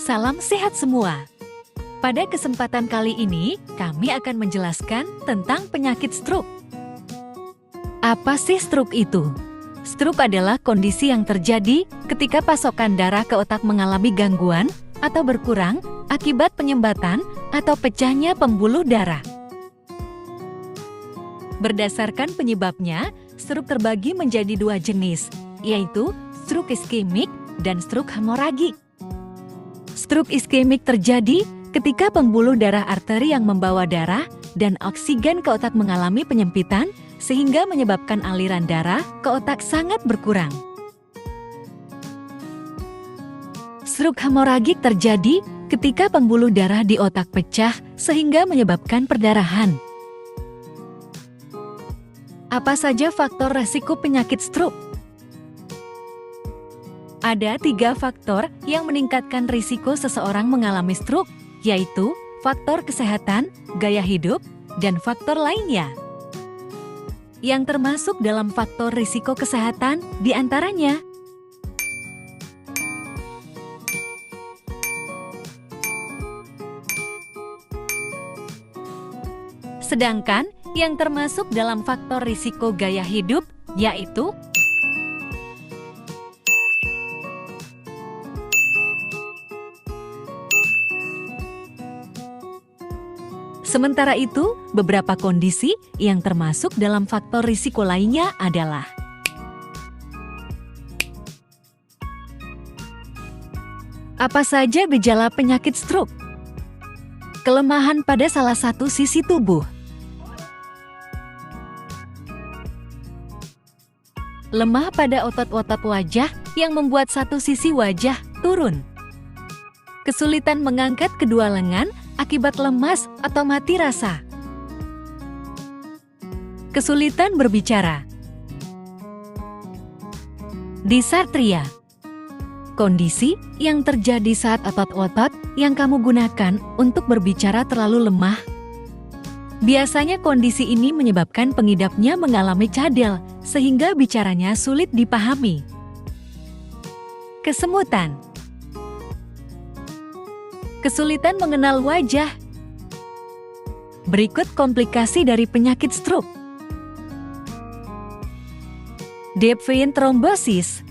Salam sehat semua. Pada kesempatan kali ini, kami akan menjelaskan tentang penyakit stroke. Apa sih stroke itu? Stroke adalah kondisi yang terjadi ketika pasokan darah ke otak mengalami gangguan atau berkurang akibat penyumbatan atau pecahnya pembuluh darah. Berdasarkan penyebabnya, stroke terbagi menjadi dua jenis, yaitu stroke iskemik dan stroke hemoragik. Stroke iskemik terjadi ketika pembuluh darah arteri yang membawa darah dan oksigen ke otak mengalami penyempitan sehingga menyebabkan aliran darah ke otak sangat berkurang. Stroke hemoragik terjadi ketika pembuluh darah di otak pecah sehingga menyebabkan perdarahan. Apa saja faktor resiko penyakit stroke? Ada 3 faktor yang meningkatkan risiko seseorang mengalami stroke, yaitu faktor kesehatan, gaya hidup, dan faktor lainnya. Yang termasuk dalam faktor risiko kesehatan diantaranya sedangkan yang termasuk dalam faktor risiko gaya hidup yaitu sementara itu, beberapa kondisi yang termasuk dalam faktor risiko lainnya adalah apa saja gejala penyakit stroke? Kelemahan pada salah satu sisi tubuh. Lemah pada otot-otot wajah yang membuat satu sisi wajah turun. Kesulitan mengangkat kedua lengan akibat lemas atau mati rasa. Kesulitan berbicara. Dysarthria. Kondisi yang terjadi saat otot-otot yang kamu gunakan untuk berbicara terlalu lemah. Biasanya kondisi ini menyebabkan pengidapnya mengalami cadel sehingga bicaranya sulit dipahami. Kesemutan. Kesulitan mengenal wajah. Berikut komplikasi dari penyakit stroke. Deep vein thrombosis.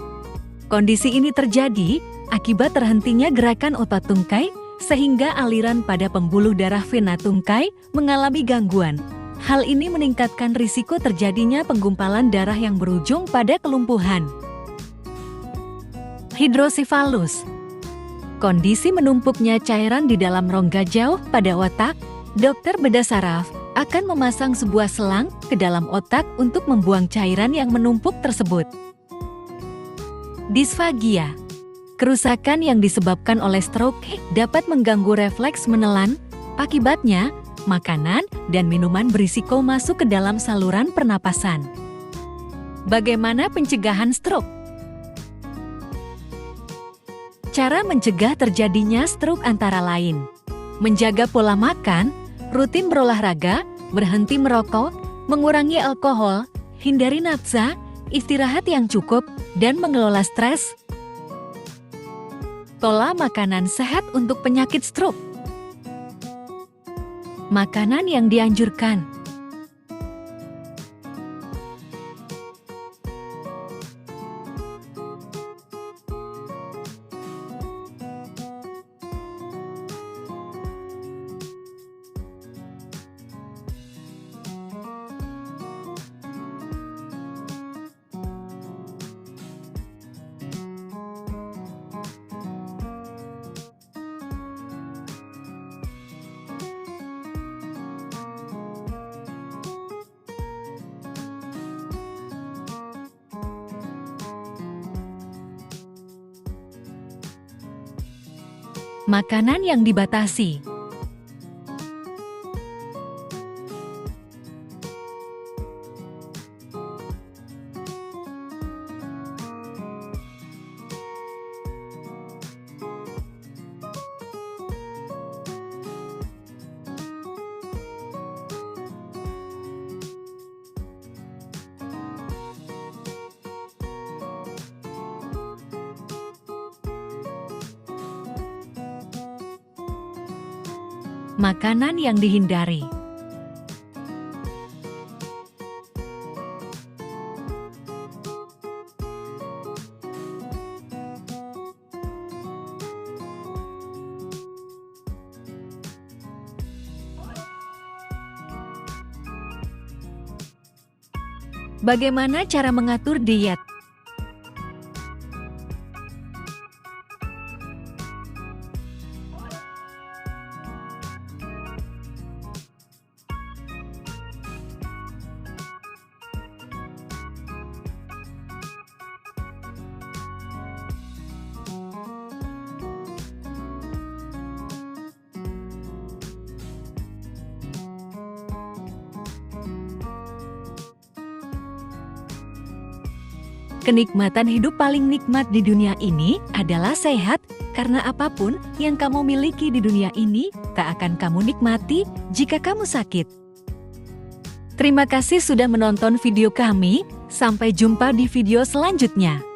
Kondisi ini terjadi akibat terhentinya gerakan otot tungkai sehingga aliran pada pembuluh darah vena tungkai mengalami gangguan. Hal ini meningkatkan risiko terjadinya penggumpalan darah yang berujung pada kelumpuhan. Hidrosefalus. Kondisi menumpuknya cairan di dalam rongga jauh pada otak, dokter bedah saraf akan memasang sebuah selang ke dalam otak untuk membuang cairan yang menumpuk tersebut. Disfagia. Kerusakan yang disebabkan oleh stroke dapat mengganggu refleks menelan, akibatnya makanan dan minuman berisiko masuk ke dalam saluran pernapasan. Bagaimana pencegahan stroke? Cara mencegah terjadinya stroke antara lain: menjaga pola makan, rutin berolahraga, berhenti merokok, mengurangi alkohol, hindari nafsa, istirahat yang cukup, dan mengelola stres. Pola makanan sehat untuk penyakit stroke. Makanan yang dianjurkan. Makanan yang dibatasi. Makanan yang dihindari. Bagaimana cara mengatur diet? Kenikmatan hidup paling nikmat di dunia ini adalah sehat, karena apapun yang kamu miliki di dunia ini tak akan kamu nikmati jika kamu sakit. Terima kasih sudah menonton video kami, sampai jumpa di video selanjutnya.